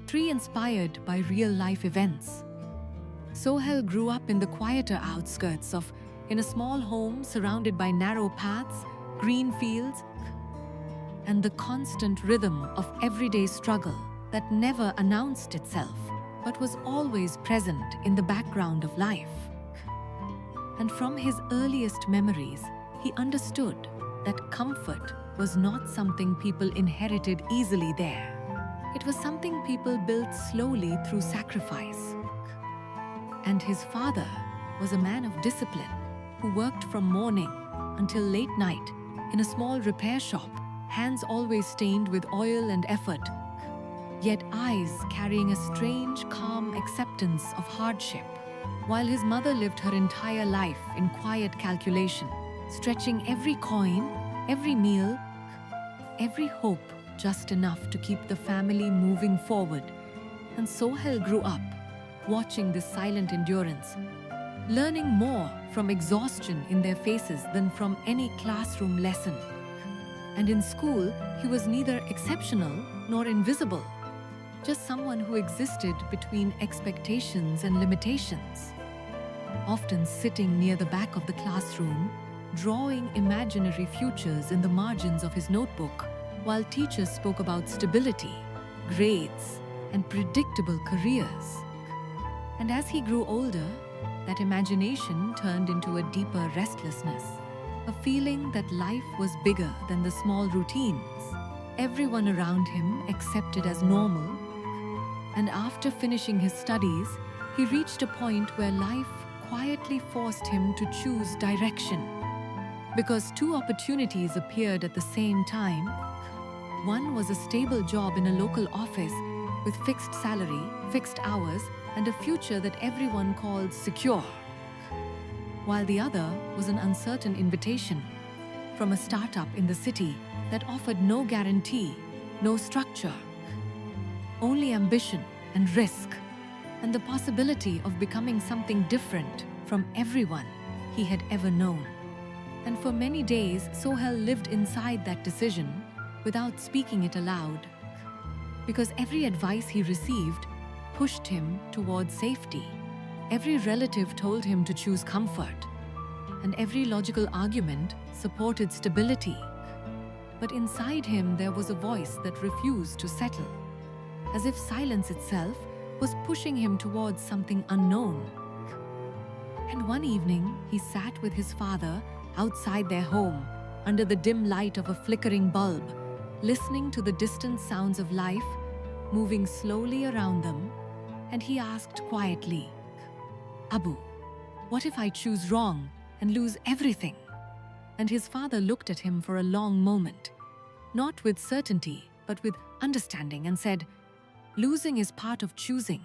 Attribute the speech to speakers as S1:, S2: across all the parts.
S1: 3 inspired by real-life events. Sohail grew up in the quieter outskirts in a small home surrounded by narrow paths, green fields, and the constant rhythm of everyday struggle that never announced itself but was always present in the background of life. And from his earliest memories, he understood that comfort was not something people inherited easily there. It was something people built slowly through sacrifice. And his father was a man of discipline who worked from morning until late night in a small repair shop, hands always stained with oil and effort, yet eyes carrying a strange, calm acceptance of hardship. While his mother lived her entire life in quiet calculation, stretching every coin, every meal, every hope just enough to keep the family moving forward. And Sohail grew up watching this silent endurance, learning more from exhaustion in their faces than from any classroom lesson. And in school, he was neither exceptional nor invisible, just someone who existed between expectations and limitations, often sitting near the back of the classroom, drawing imaginary futures in the margins of his notebook, while teachers spoke about stability, grades, and predictable careers. And as he grew older, that imagination turned into a deeper restlessness, a feeling that life was bigger than the small routines everyone around him accepted as normal. And after finishing his studies, he reached a point where life quietly forced him to choose direction. Because 2 opportunities appeared at the same time. One was a stable job in a local office with fixed salary, fixed hours, and a future that everyone called secure. While the other was an uncertain invitation from a startup in the city that offered no guarantee, no structure, only ambition and risk, and the possibility of becoming something different from everyone he had ever known. And for many days, Sohail lived inside that decision without speaking it aloud, because every advice he received pushed him towards safety. Every relative told him to choose comfort, and every logical argument supported stability. But inside him there was a voice that refused to settle, as if silence itself was pushing him towards something unknown. And one evening, he sat with his father outside their home, under the dim light of a flickering bulb, listening to the distant sounds of life moving slowly around them, and he asked quietly, "Abu, what if I choose wrong and lose everything?" And his father looked at him for a long moment, not with certainty, but with understanding, and said, "Losing is part of choosing.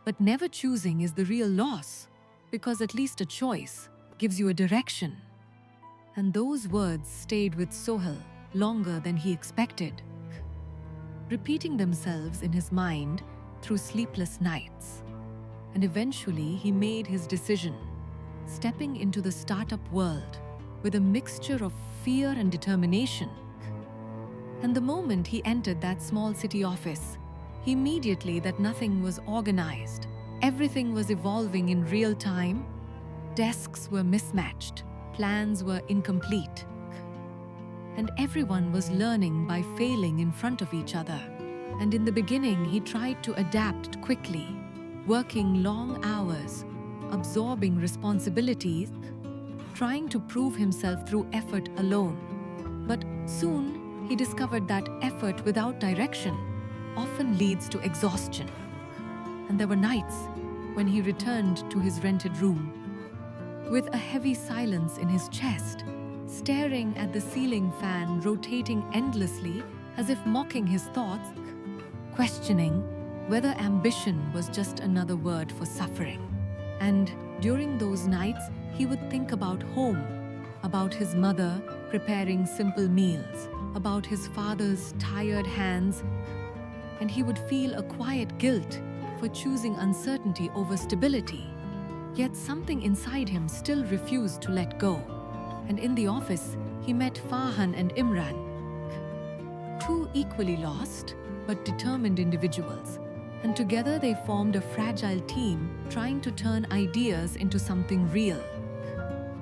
S1: But never choosing is the real loss, because at least a choice gives you a direction." And those words stayed with Sohail longer than he expected, repeating themselves in his mind through sleepless nights. And eventually he made his decision, stepping into the startup world with a mixture of fear and determination. And the moment he entered that small city office, he immediately that nothing was organized. Everything was evolving in real time. Desks were mismatched, plans were incomplete, and everyone was learning by failing in front of each other. And in the beginning, he tried to adapt quickly, working long hours, absorbing responsibilities, trying to prove himself through effort alone. But soon, he discovered that effort without direction often leads to exhaustion. And there were nights when he returned to his rented room with a heavy silence in his chest, staring at the ceiling fan rotating endlessly as if mocking his thoughts, questioning whether ambition was just another word for suffering. And during those nights, he would think about home, about his mother preparing simple meals, about his father's tired hands, and he would feel a quiet guilt for choosing uncertainty over stability. Yet something inside him still refused to let go. And in the office, he met Farhan and Imran, two equally lost but determined individuals, and together they formed a fragile team trying to turn ideas into something real.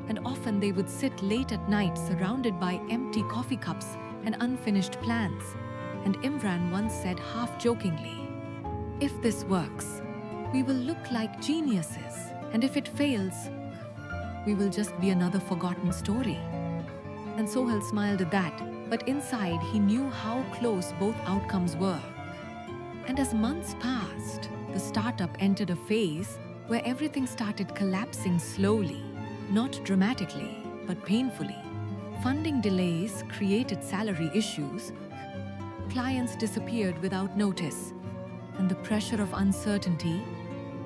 S1: And often they would sit late at night surrounded by empty coffee cups and unfinished plans. And Imran once said half-jokingly, "If this works, we will look like geniuses, and if it fails, we will just be another forgotten story." And Sohail smiled at that, but inside he knew how close both outcomes were. And as months passed, the startup entered a phase where everything started collapsing slowly, not dramatically, but painfully. Funding delays created salary issues, clients disappeared without notice, and the pressure of uncertainty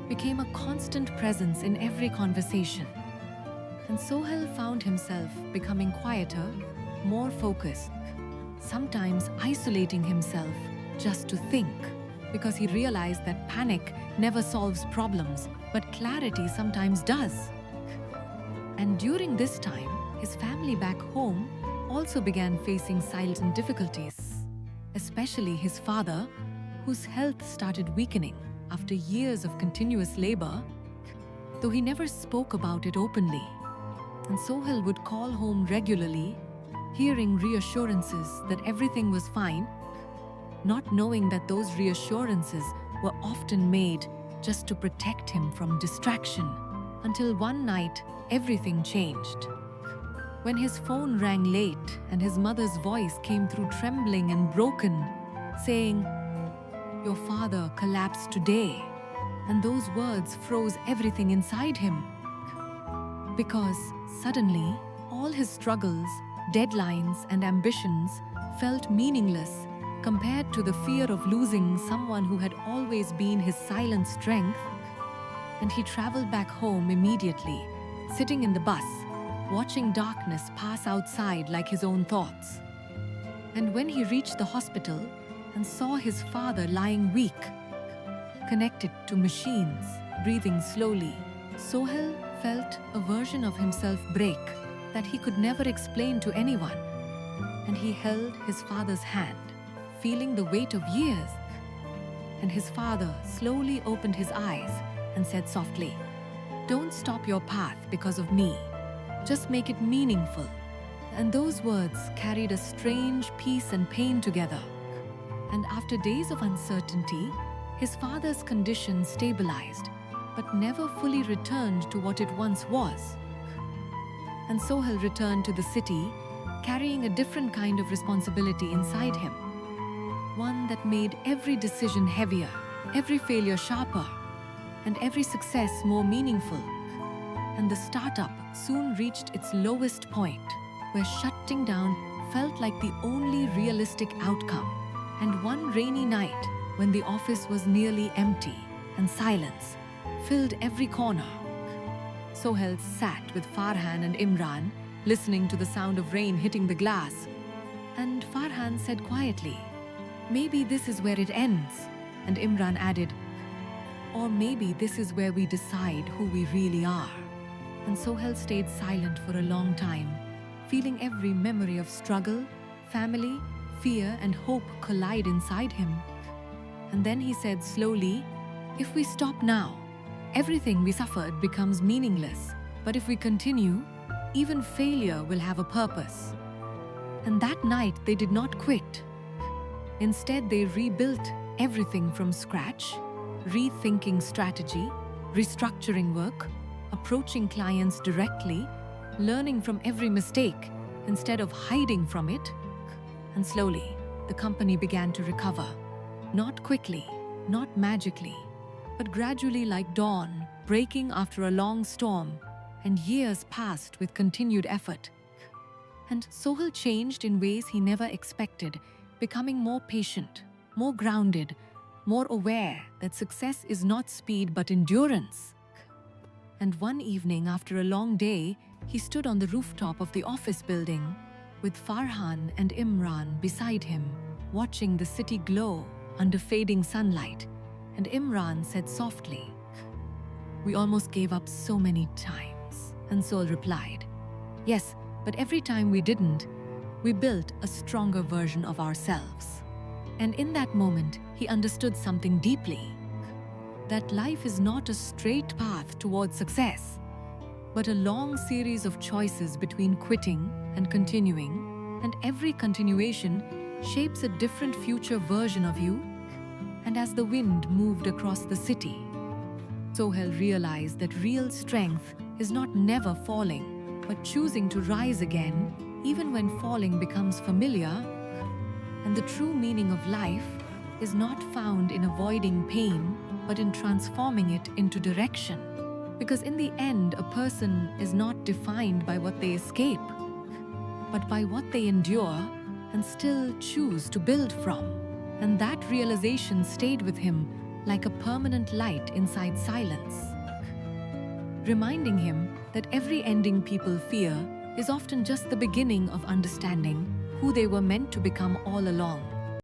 S1: became a constant presence in every conversation. And Sohail found himself becoming quieter, more focused, sometimes isolating himself just to think, because he realized that panic never solves problems, but clarity sometimes does. And during this time, his family back home also began facing silent difficulties, especially his father, whose health started weakening after years of continuous labor, though he never spoke about it openly. And Sohail would call home regularly, hearing reassurances that everything was fine, not knowing that those reassurances were often made just to protect him from distraction, until one night everything changed. When his phone rang late and his mother's voice came through trembling and broken, saying, "Your father collapsed today," and those words froze everything inside him. Because suddenly, all his struggles, deadlines, and ambitions felt meaningless compared to the fear of losing someone who had always been his silent strength. And he traveled back home immediately, sitting in the bus, watching darkness pass outside like his own thoughts. And when he reached the hospital and saw his father lying weak, connected to machines, breathing slowly, Sohail felt a version of himself break that he could never explain to anyone. And he held his father's hand, feeling the weight of years. And his father slowly opened his eyes and said softly, "Don't stop your path because of me. Just make it meaningful." And those words carried a strange peace and pain together. And after days of uncertainty, his father's condition stabilized, but never fully returned to what it once was. And Sohail returned to the city, carrying a different kind of responsibility inside him. One that made every decision heavier, every failure sharper, and every success more meaningful. And the startup soon reached its lowest point, where shutting down felt like the only realistic outcome. And one rainy night, when the office was nearly empty and silence filled every corner, Sohail sat with Farhan and Imran, listening to the sound of rain hitting the glass. And Farhan said quietly, "Maybe this is where it ends." And Imran added, "Or maybe this is where we decide who we really are." And Sohail stayed silent for a long time, feeling every memory of struggle, family, fear, and hope collide inside him. And then he said slowly, "If we stop now, everything we suffered becomes meaningless. But if we continue, even failure will have a purpose." And that night they did not quit. Instead, they rebuilt everything from scratch, rethinking strategy, restructuring work, approaching clients directly, learning from every mistake instead of hiding from it. And slowly, the company began to recover. Not quickly, not magically, but gradually like dawn, breaking after a long storm, and years passed with continued effort. And Sohail changed in ways he never expected, becoming more patient, more grounded, more aware that success is not speed but endurance. And one evening after a long day, he stood on the rooftop of the office building with Farhan and Imran beside him, watching the city glow under fading sunlight. And Imran said softly, "We almost gave up so many times." And Sohail replied, "Yes, but every time we didn't, we built a stronger version of ourselves. And in that moment, he understood something deeply, that life is not a straight path towards success, but a long series of choices between quitting and continuing, and every continuation shapes a different future version of you. And as the wind moved across the city, Sohail realized that real strength is not never falling, but choosing to rise again, even when falling becomes familiar. And the true meaning of life is not found in avoiding pain, but in transforming it into direction. Because in the end, a person is not defined by what they escape, but by what they endure and still choose to build from. And that realization stayed with him like a permanent light inside silence, reminding him that every ending people fear is often just the beginning of understanding who they were meant to become all along.